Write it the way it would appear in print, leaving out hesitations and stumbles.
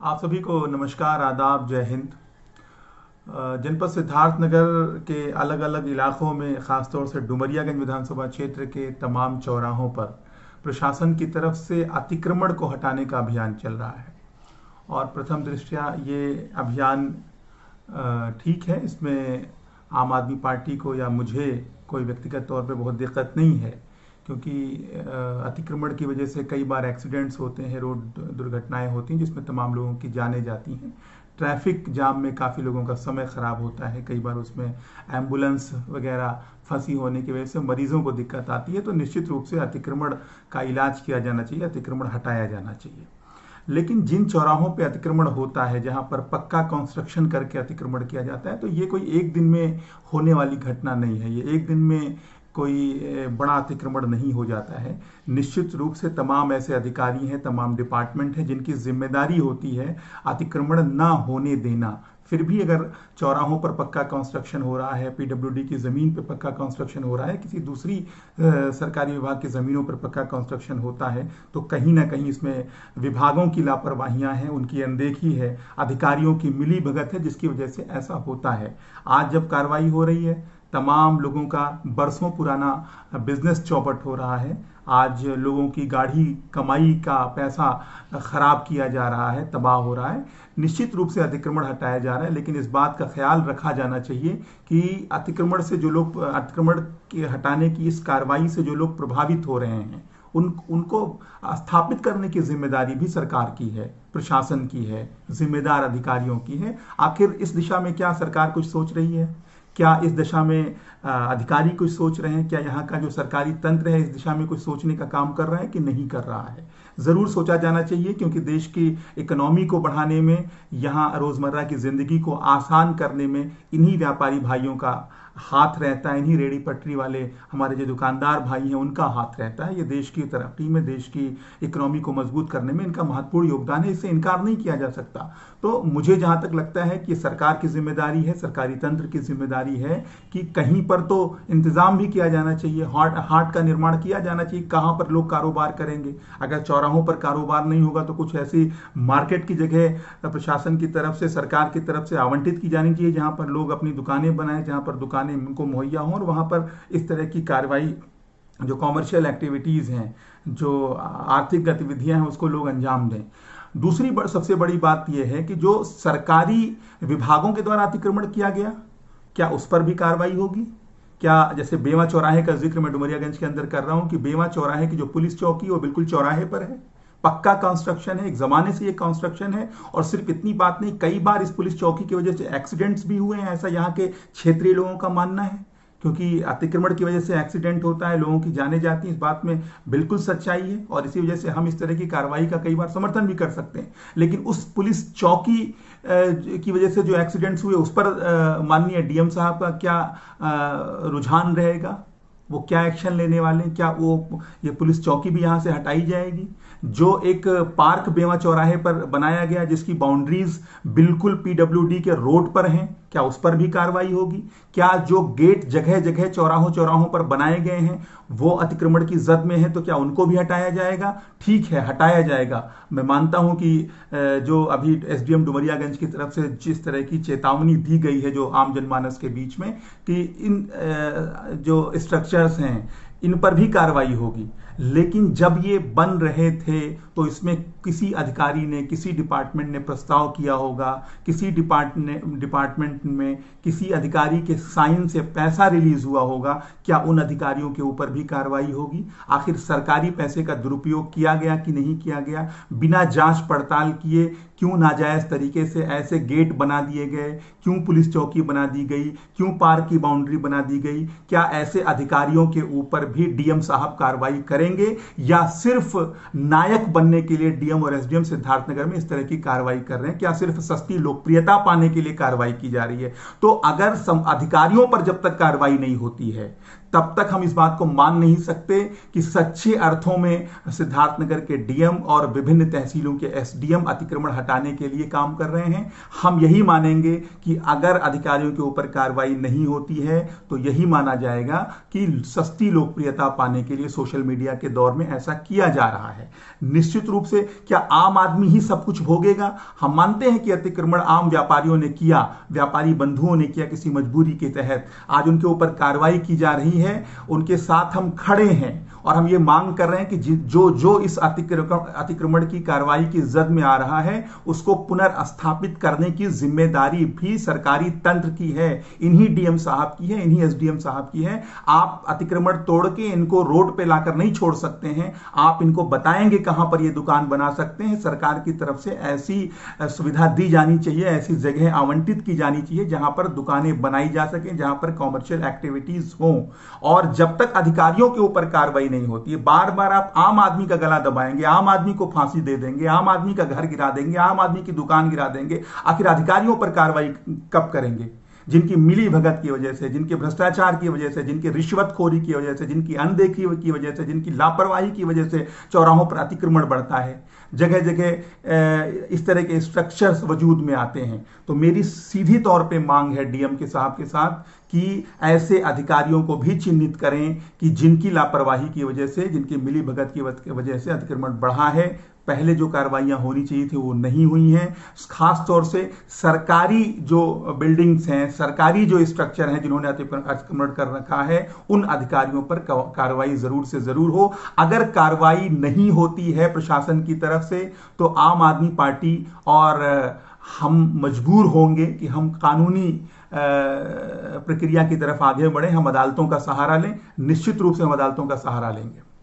आप सभी को नमस्कार, आदाब, जय हिंद। जनपद सिद्धार्थनगर के अलग अलग इलाकों में, खासतौर से डुमरियागंज विधानसभा क्षेत्र के तमाम चौराहों पर प्रशासन की तरफ से अतिक्रमण को हटाने का अभियान चल रहा है। और प्रथम दृष्टया ये अभियान ठीक है। इसमें आम आदमी पार्टी को या मुझे कोई व्यक्तिगत तौर पे बहुत दिक्कत नहीं है, क्योंकि अतिक्रमण की वजह से कई बार एक्सीडेंट्स होते हैं, रोड दुर्घटनाएं होती हैं जिसमें तमाम लोगों की जानें जाती हैं। ट्रैफिक जाम में काफ़ी लोगों का समय ख़राब होता है, कई बार उसमें एम्बुलेंस वगैरह फंसी होने की वजह से मरीजों को दिक्कत आती है। तो निश्चित रूप से अतिक्रमण का इलाज किया जाना चाहिए, अतिक्रमण हटाया जाना चाहिए। लेकिन जिन चौराहों पे अतिक्रमण होता है, जहां पर पक्का कंस्ट्रक्शन करके अतिक्रमण किया जाता है, तो ये कोई एक दिन में होने वाली घटना नहीं है। ये एक दिन में कोई बड़ा अतिक्रमण नहीं हो जाता है। निश्चित रूप से तमाम ऐसे अधिकारी हैं, तमाम डिपार्टमेंट हैं जिनकी जिम्मेदारी होती है अतिक्रमण ना होने देना। फिर भी अगर चौराहों पर पक्का कंस्ट्रक्शन हो रहा है, पीडब्ल्यूडी की ज़मीन पर पक्का कंस्ट्रक्शन हो रहा है, किसी दूसरी सरकारी विभाग की ज़मीनों पर पक्का कंस्ट्रक्शन होता है, तो कहीं ना कहीं इसमें विभागों की लापरवाहियां हैं, उनकी अनदेखी है, अधिकारियों की मिली भगत है, जिसकी वजह से ऐसा होता है। आज जब कार्रवाई हो रही है, तमाम लोगों का बरसों पुराना बिजनेस चौपट हो रहा है। आज लोगों की गाढ़ी कमाई का पैसा खराब किया जा रहा है, तबाह हो रहा है। निश्चित रूप से अतिक्रमण हटाया जा रहा है, लेकिन इस बात का ख्याल रखा जाना चाहिए कि अतिक्रमण से जो लोग, अतिक्रमण के हटाने की इस कार्रवाई से जो लोग प्रभावित हो रहे हैं, उनको स्थापित करने की जिम्मेदारी भी सरकार की है, प्रशासन की है, जिम्मेदार अधिकारियों की है। आखिर इस दिशा में क्या सरकार कुछ सोच रही है? क्या इस दिशा में अधिकारी कुछ सोच रहे हैं? क्या यहाँ का जो सरकारी तंत्र है इस दिशा में कुछ सोचने का काम कर रहा है कि नहीं कर रहा है? जरूर सोचा जाना चाहिए, क्योंकि देश की इकोनॉमी को बढ़ाने में, यहाँ रोजमर्रा की जिंदगी को आसान करने में इन्हीं व्यापारी भाइयों का हाथ रहता है, इन्हीं रेडी पटरी वाले हमारे जो दुकानदार भाई हैं उनका हाथ रहता है। ये देश की तरक्की में, देश की इकोनॉमी को मजबूत करने में इनका महत्वपूर्ण योगदान है, इससे इनकार नहीं किया जा सकता। तो मुझे जहां तक लगता है कि सरकार की जिम्मेदारी है, सरकारी तंत्र की जिम्मेदारी है कि कहीं पर तो इंतजाम भी किया जाना चाहिए, हाट का निर्माण किया जाना चाहिए। कहां पर लोग कारोबार करेंगे? अगर चौराहों पर कारोबार नहीं होगा तो कुछ ऐसी मार्केट की जगह प्रशासन की तरफ से, सरकार की तरफ से आवंटित की जानी चाहिए, जहां पर लोग अपनी दुकानें बनाएं, जहां पर दुकानें उनको मुहैया हों, और वहां पर इस तरह की कार्रवाई, जो कॉमर्शियल एक्टिविटीज हैं, जो आर्थिक गतिविधियां हैं, उसको लोग अंजाम दें। दूसरी सबसे बड़ी बात यह है कि जो सरकारी विभागों के द्वारा अतिक्रमण किया गया, क्या उस पर भी कार्रवाई होगी? क्या, जैसे बेवा चौराहे का जिक्र मैं डुमरियागंज के अंदर कर रहा हूं, कि बेवा चौराहे की जो पुलिस चौकी है वो बिल्कुल चौराहे पर है, पक्का कंस्ट्रक्शन है, एक जमाने से ये कंस्ट्रक्शन है। और सिर्फ इतनी बात नहीं, कई बार इस पुलिस चौकी की वजह से एक्सीडेंट्स भी हुए हैं, ऐसा यहाँ के क्षेत्रीय लोगों का मानना है। क्योंकि अतिक्रमण की वजह से एक्सीडेंट होता है, लोगों की जानें जाती हैं, इस बात में बिल्कुल सच्चाई है, और इसी वजह से हम इस तरह की कार्रवाई का कई बार समर्थन भी कर सकते हैं। लेकिन उस पुलिस चौकी की वजह से जो एक्सीडेंट्स हुए, उस पर माननीय डीएम साहब का क्या रुझान रहेगा? वो क्या एक्शन लेने वाले हैं? क्या वो, ये पुलिस चौकी भी यहां से हटाई जाएगी? जो एक पार्क बेवा चौराहे पर बनाया गया, जिसकी बाउंड्रीज बिल्कुल पीडब्ल्यूडी के रोड पर हैं, क्या उस पर भी कार्रवाई होगी? क्या जो गेट जगह जगह चौराहों चौराहों पर बनाए गए हैं वो अतिक्रमण की जद में है, तो क्या उनको भी हटाया जाएगा? ठीक है, हटाया जाएगा। मैं मानता हूं कि जो अभी एसडीएम डुमरियागंज की तरफ से जिस तरह की चेतावनी दी गई है जो आम जनमानस के बीच में, कि इन जो स्ट्रक्चर्स हैं इन पर भी कार्रवाई होगी। लेकिन जब ये बन रहे थे तो इसमें किसी अधिकारी ने, किसी डिपार्टमेंट ने प्रस्ताव किया होगा, किसी डिपार्टमेंट में किसी अधिकारी के साइन से पैसा रिलीज हुआ होगा, क्या उन अधिकारियों के ऊपर भी कार्रवाई होगी? आखिर सरकारी पैसे का दुरुपयोग किया गया कि नहीं किया गया? बिना जांच पड़ताल किए क्यों नाजायज तरीके से ऐसे गेट बना दिए गए? क्यों पुलिस चौकी बना दी गई? क्यों पार्क की बाउंड्री बना दी गई? क्या ऐसे अधिकारियों के ऊपर भी डीएम साहब कार्रवाई करेंगे, या सिर्फ नायक बनने के लिए डीएम और एसडीएम सिद्धार्थनगर में इस तरह की कार्रवाई कर रहे हैं? क्या सिर्फ सस्ती लोकप्रियता पाने के लिए कार्रवाई की जा रही है? तो अगर अधिकारियों पर जब तक कार्रवाई नहीं होती है, तब तक हम इस बात को मान नहीं सकते कि सच्चे अर्थों में सिद्धार्थनगर के डीएम और विभिन्न तहसीलों के एसडीएम अतिक्रमण हटाने के लिए काम कर रहे हैं। हम यही मानेंगे कि अगर अधिकारियों के ऊपर कार्रवाई नहीं होती है तो यही माना जाएगा कि सस्ती लोकप्रियता पाने के लिए सोशल मीडिया के दौर में ऐसा किया जा रहा है। निश्चित रूप से क्या आम आदमी ही सब कुछ भोगेगा? हम मानते हैं कि अतिक्रमण आम व्यापारियों ने किया, व्यापारी बंधुओं ने किया किसी मजबूरी के तहत, आज उनके ऊपर कार्रवाई की जा रही है, उनके साथ हम खड़े हैं और हम ये मांग कर रहे हैं कि जो इस अतिक्रमण की कार्रवाई की जद में आ रहा है उसको पुनर्स्थापित करने की जिम्मेदारी भी सरकारी तंत्र की है, इन्हीं डीएम साहब की है, इन्हीं एसडीएम साहब की है। आप अतिक्रमण तोड़ के इनको रोड पे लाकर नहीं छोड़ सकते हैं, आप इनको बताएंगे कहां पर ये दुकान बना सकते हैं। सरकार की तरफ से ऐसी सुविधा दी जानी चाहिए, ऐसी जगह आवंटित की जानी चाहिए जहां पर दुकानें बनाई जा सकें, जहां पर कॉमर्शियल एक्टिविटीज हों। और जब तक अधिकारियों के ऊपर कार्रवाई नहीं होती है, बार बार आप आम आदमी का गला दबाएंगे, आम आदमी को फांसी दे देंगे, आम आदमी का घर गिरा देंगे, आम आदमी की दुकान गिरा देंगे, आखिर अधिकारियों पर कार्रवाई कब करेंगे? जिनकी मिली भगत की वजह से, जिनके भ्रष्टाचार की वजह से, जिनकी रिश्वतखोरी की वजह से, जिनकी अनदेखी की वजह से, जिनकी लापरवाही की वजह से चौराहों पर अतिक्रमण बढ़ता है, जगह जगह इस तरह के स्ट्रक्चर्स वजूद में आते हैं। तो मेरी सीधी तौर पे मांग है डीएम के साहब के साथ कि ऐसे अधिकारियों को भी चिन्हित करें कि जिनकी लापरवाही की वजह से, जिनकी मिली भगत की वजह से अतिक्रमण बढ़ा है। पहले जो कार्रवाइयां होनी चाहिए थी वो नहीं हुई हैं। खास तौर से सरकारी जो बिल्डिंग्स हैं, सरकारी जो स्ट्रक्चर हैं जिन्होंने अतिक्रमण कर रखा है, उन अधिकारियों पर कार्रवाई जरूर से जरूर हो। अगर कार्रवाई नहीं होती है प्रशासन की तरफ से तो आम आदमी पार्टी और हम मजबूर होंगे कि हम कानूनी प्रक्रिया की तरफ आगे बढ़े, हम अदालतों का सहारा लें। निश्चित रूप से हम अदालतों का सहारा लेंगे।